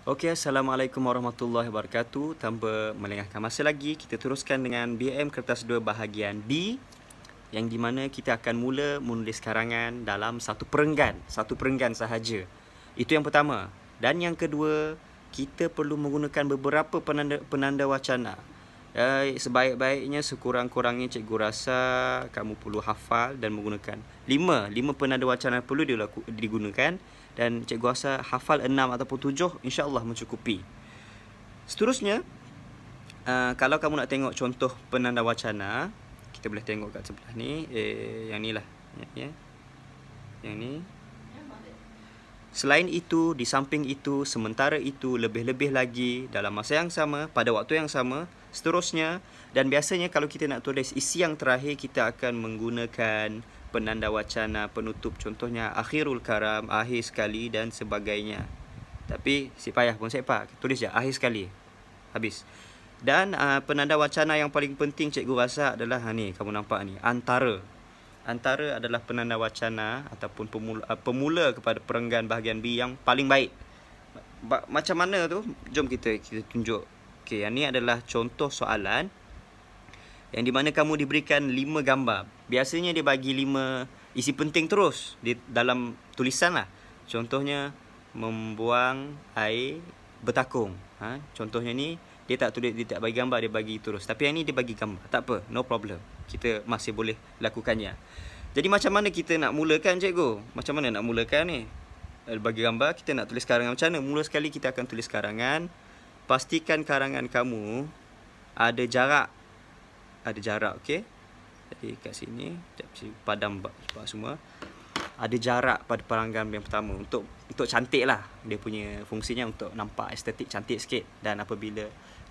Okey, Assalamualaikum warahmatullahi wabarakatuh. Tanpa melengahkan masa lagi, kita teruskan dengan BM Kertas 2 bahagian B, yang di mana kita akan mula menulis karangan dalam satu perenggan sahaja. Itu yang pertama. Dan yang kedua, kita perlu menggunakan beberapa penanda wacana. Sebaik-baiknya, sekurang-kurangnya cikgu rasa kamu perlu hafal dan menggunakan lima penanda wacana perlu digunakan, dan cikgu rasa hafal 6 ataupun 7 insya-Allah mencukupi. Seterusnya, kalau kamu nak tengok contoh penanda wacana, kita boleh tengok kat sebelah ni, yang ni lah, yang ni. Selain itu, di samping itu, sementara itu, lebih-lebih lagi, dalam masa yang sama, pada waktu yang sama, seterusnya. Dan biasanya kalau kita nak tulis isi yang terakhir, kita akan menggunakan penanda wacana penutup. Contohnya akhirul karam, akhir sekali dan sebagainya. Tapi si payah pun sepak, tulis je akhir sekali. Habis. Dan penanda wacana yang paling penting cikgu rasa adalah ni, kamu nampak ni, antara. Antara adalah penanda wacana ataupun pemula kepada perenggan bahagian B yang paling baik. Macam mana tu? Jom kita tunjuk. Okey, yang ni adalah contoh soalan yang di mana kamu diberikan 5 gambar. Biasanya dia bagi 5 isi penting terus di dalam tulisan lah. Contohnya membuang air bertakung. Contohnya ni dia tak bagi gambar, dia bagi terus. Tapi yang ni dia bagi gambar. Tak apa, no problem. Kita masih boleh lakukannya. Jadi macam mana kita nak mulakan, cikgu? Macam mana nak mulakan ni? Bagi gambar, kita nak tulis karangan macam mana? Mula sekali kita akan tulis karangan. Pastikan karangan kamu ada jarak. Ada jarak, okey? Jadi kat sini, padam semua. Ada jarak pada perenggan yang pertama untuk cantik lah. Dia punya fungsinya untuk nampak estetik, cantik sikit. Dan apabila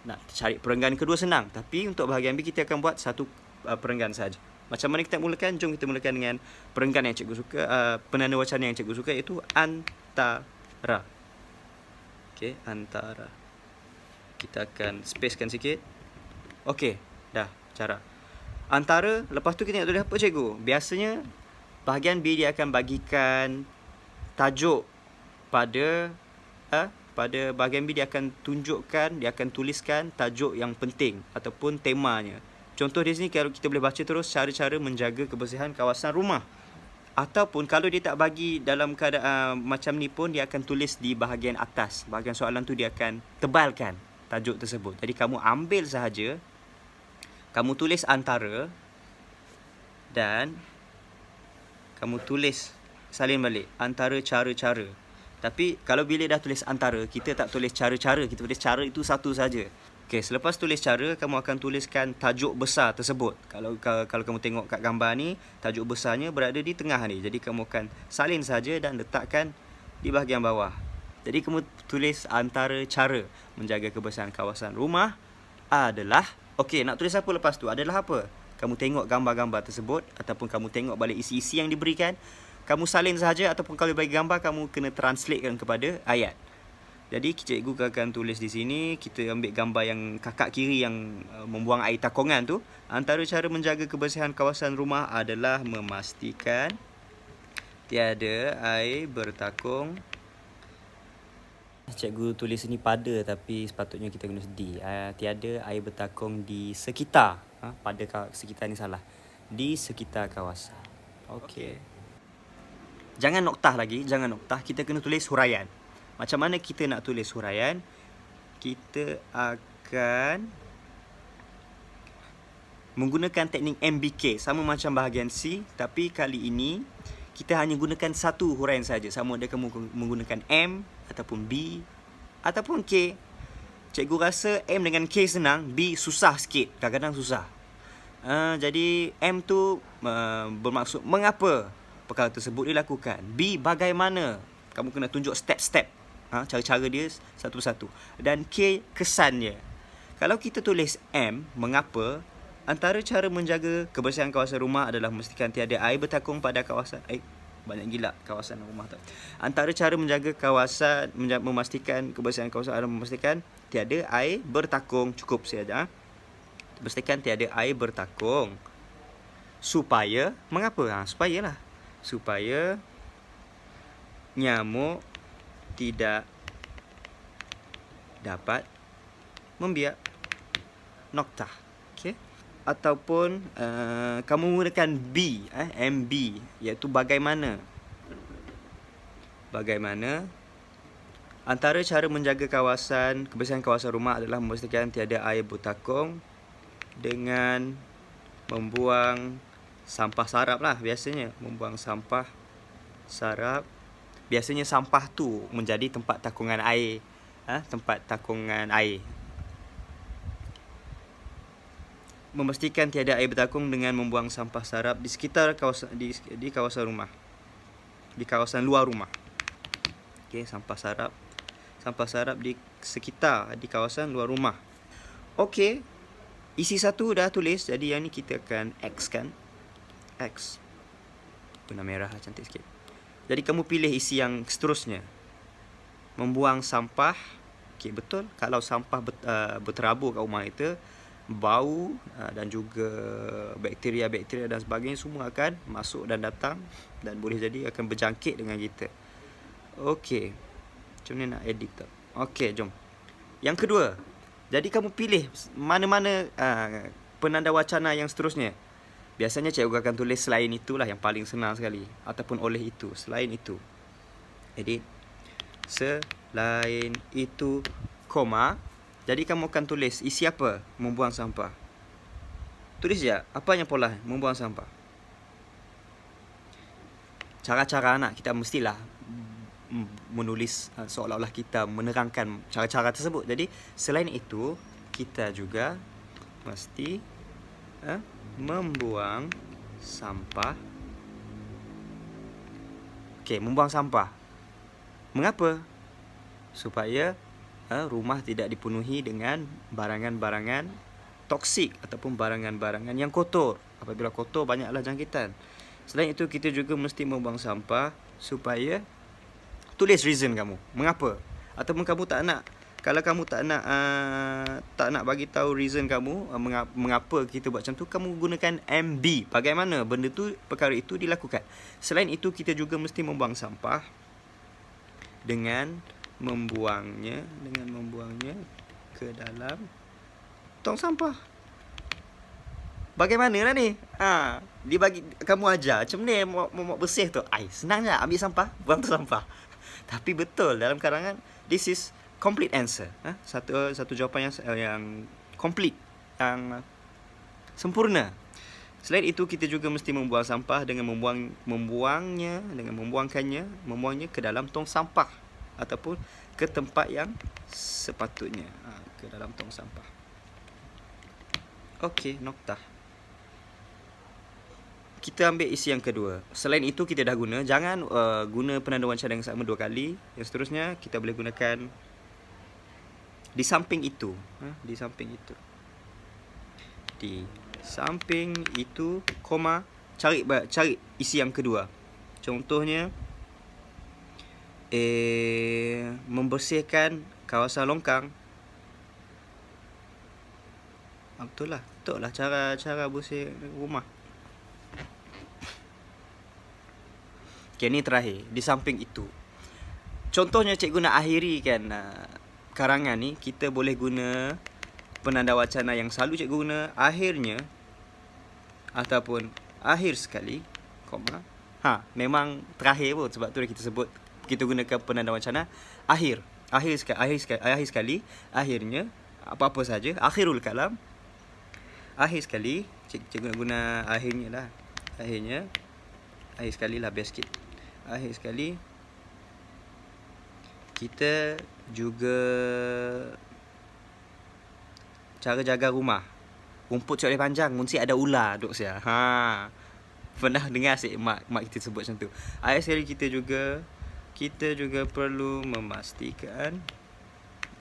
nak cari perenggan kedua senang. Tapi untuk bahagian B kita akan buat satu perenggan saja. Macam mana kita mulakan? Jom kita mulakan dengan perenggan yang cikgu suka, penanda wacana yang cikgu suka, iaitu antara. Okey, antara. Kita akan spacekan sikit. Okey, dah cara. Antara, lepas tu kita nak tulis apa, cikgu? Biasanya bahagian B dia akan bagikan tajuk pada bahagian B, dia akan tunjukkan, dia akan tuliskan tajuk yang penting ataupun temanya. Contoh di sini kalau kita boleh baca terus, cara-cara menjaga kebersihan kawasan rumah. Ataupun kalau dia tak bagi dalam keadaan macam ni pun, dia akan tulis di bahagian atas. Bahagian soalan tu dia akan tebalkan tajuk tersebut. Jadi kamu ambil sahaja, kamu tulis antara dan kamu tulis salin balik antara cara-cara. Tapi kalau bila dah tulis antara, kita tak tulis cara-cara, kita tulis cara itu satu saja. Okey, selepas tulis cara, kamu akan tuliskan tajuk besar tersebut. Kalau kamu tengok kat gambar ni, tajuk besarnya berada di tengah ni. Jadi kamu akan salin saja dan letakkan di bahagian bawah. Jadi kamu tulis antara cara menjaga kebersihan kawasan rumah adalah, okey, nak tulis apa lepas tu? Adalah apa? Kamu tengok gambar-gambar tersebut ataupun kamu tengok balik isi-isi yang diberikan. Kamu salin sahaja ataupun kalau bagi gambar, kamu kena translatekan kepada ayat. Jadi cikgu akan tulis di sini, kita ambil gambar yang kakak kiri yang membuang air takungan tu. Antara cara menjaga kebersihan kawasan rumah adalah memastikan tiada air bertakung. Cikgu tulis ini pada, tapi sepatutnya kita guna di. Tiada air bertakung di sekitar. Pada sekitar ni salah. Di sekitar kawasan. Okey. Jangan noktah lagi, jangan noktah. Kita kena tulis huraian. Macam mana kita nak tulis huraian? Kita akan menggunakan teknik MBK. Sama macam bahagian C, tapi kali ini kita hanya gunakan satu huraian saja. Sama ada kamu menggunakan M ataupun B ataupun K. Cikgu rasa M dengan K senang, B susah sikit. Kadang-kadang susah. Jadi M tu bermaksud mengapa perkara tersebut dilakukan. B, bagaimana. Kamu kena tunjuk step-step, cara-cara dia satu persatu. Dan K, kesannya. Kalau kita tulis M, mengapa, antara cara menjaga kebersihan kawasan rumah adalah memastikan tiada air bertakung pada kawasan. Banyak gila kawasan rumah tu. Antara cara menjaga kawasan, memastikan kebersihan kawasan adalah memastikan tiada air bertakung. Cukup saja. Pastikan tiada air bertakung. Supaya, mengapa? Supaya nyamuk tidak dapat membiak noktah. Okey. Ataupun kamu menggunakan B, MB, iaitu bagaimana. Bagaimana. Antara cara menjaga kebersihan kawasan rumah adalah memastikan tiada air bertakung dengan membuang sampah sarap lah biasanya. Membuang sampah sarap. Biasanya sampah tu menjadi tempat takungan air. Tempat takungan air. Memastikan tiada air bertakung dengan membuang sampah sarap di sekitar kawasan di kawasan rumah. Di kawasan luar rumah. Okey, sampah sarap di sekitar di kawasan luar rumah. Okey. Isi satu dah tulis, jadi yang ni kita akan X kan. X. Warna merah cantik sikit. Jadi kamu pilih isi yang seterusnya. Membuang sampah. Okey, betul. Kalau sampah berterabur kat rumah kita, bau dan juga bakteria-bakteria dan sebagainya semua akan masuk dan datang dan boleh jadi akan berjangkit dengan kita. Okey. Macam mana nak edit tu? Okey, jom. Yang kedua. Jadi kamu pilih mana-mana penanda wacana yang seterusnya. Biasanya cikgu akan tulis selain itulah yang paling senang sekali. Ataupun oleh itu, selain itu. Edit. Selain itu, koma. Jadi kamu akan tulis isi apa? Membuang sampah. Tulis je. Apa yang pola? Membuang sampah. Cara-cara anak kita mestilah menulis seolah-olah kita menerangkan cara-cara tersebut. Jadi selain itu kita juga mesti membuang sampah. Okey, membuang sampah. Mengapa? Supaya rumah tidak dipenuhi dengan barangan-barangan toksik ataupun barangan-barangan yang kotor. Apabila kotor, banyaklah jangkitan. Selain itu kita juga mesti membuang sampah supaya tulis reason kamu. Mengapa? Ataupun kamu tak nak, kalau kamu tak nak bagi tahu reason kamu mengapa kita buat macam tu, kamu gunakan MB. Bagaimana perkara itu dilakukan. Selain itu kita juga mesti membuang sampah dengan membuangnya ke dalam tong sampah. Bagaimana lah ni? Dia bagi kamu ajar macam ni mau bersih tu. Senang je, ambil sampah, buang tu sampah. Tapi betul dalam karangan this is complete answer. Satu jawapan yang complete, yang sempurna. Selain itu kita juga mesti membuang sampah dengan membuangnya ke dalam tong sampah ataupun ke tempat yang sepatutnya, ke dalam tong sampah. Okey, noktah. Kita ambil isi yang kedua. Selain itu kita dah guna. Jangan guna penanda wawancara yang sama 2 kali. Yang seterusnya kita boleh gunakan di samping itu. Di samping itu. Di samping itu, koma, cari isi yang kedua. Contohnya membersihkan kawasan longkang. Betul lah cara bersih rumah. Okay, ni terakhir. Di samping itu. Contohnya cikgu nak akhiri kan karangan ni, kita boleh guna penanda wacana yang selalu cikgu guna. Akhirnya ataupun akhir sekali, koma. Memang terakhir pun, sebab tu kita sebut, kita gunakan penanda wacana akhir. Akhir sekali, akhirnya, apa-apa saja, akhirul kalam. Akhir sekali, cikgu nak guna akhirnya lah. Akhir sekali lah best sikit. Akhir sekali, kita juga cara jaga rumah. Rumput cik panjang, mesti ada ular duk sia. Pernah dengar asyik mak kita sebut macam tu. Akhir sekali kita juga perlu memastikan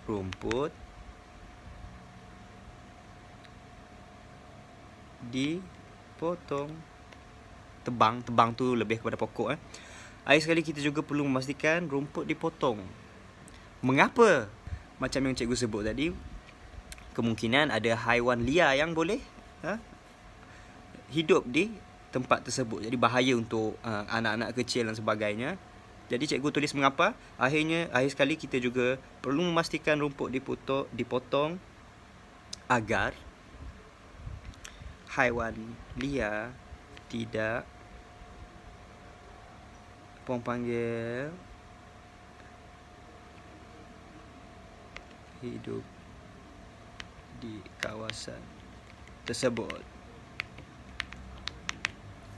rumput dipotong. Tebang tu lebih kepada pokok. Akhir sekali kita juga perlu memastikan rumput dipotong. Mengapa? Macam yang cikgu sebut tadi, kemungkinan ada haiwan liar yang boleh hidup di tempat tersebut. Jadi bahaya untuk anak-anak kecil dan sebagainya. Jadi cikgu tulis mengapa. Akhir sekali kita juga perlu memastikan rumput dipotong agar haiwan liar tidak panggil hidup di kawasan tersebut.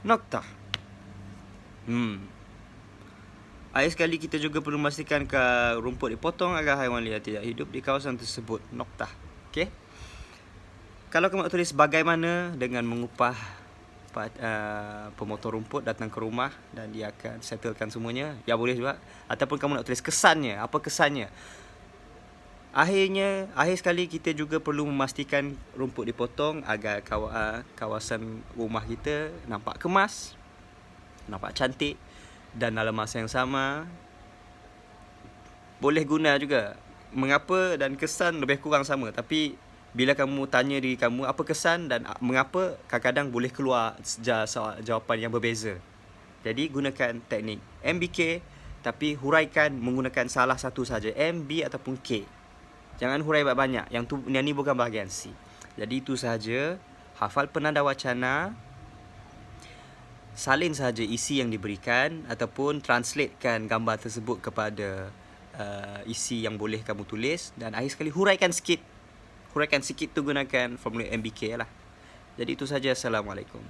Noktah. Akhir sekali kita juga perlu memastikan rumput dipotong agar haiwan liar tidak hidup di kawasan tersebut. Noktah. Okey. Kalau kamu nak tulis bagaimana dengan mengupah pemotong rumput datang ke rumah dan dia akan settlekan semuanya, ya boleh juga. Ataupun kamu nak tulis kesannya, apa kesannya. Akhir sekali kita juga perlu memastikan rumput dipotong agar kawasan rumah kita nampak kemas, nampak cantik, dan dalam masa yang sama boleh guna juga. Mengapa dan kesan lebih kurang sama, tapi bila kamu tanya diri kamu apa kesan dan mengapa, kadang-kadang boleh keluar jawapan yang berbeza. Jadi gunakan teknik MBK, tapi huraikan menggunakan salah satu saja, M, B ataupun K. Jangan hurai banyak. Yang ni bukan bahagian C. Jadi itu sahaja. Hafal penanda wacana. Salin sahaja isi yang diberikan ataupun translatekan gambar tersebut kepada isi yang boleh kamu tulis. Dan akhir sekali huraikan sikit. Huraikan sikit tu gunakan formula MBK lah. Jadi itu sahaja. Assalamualaikum.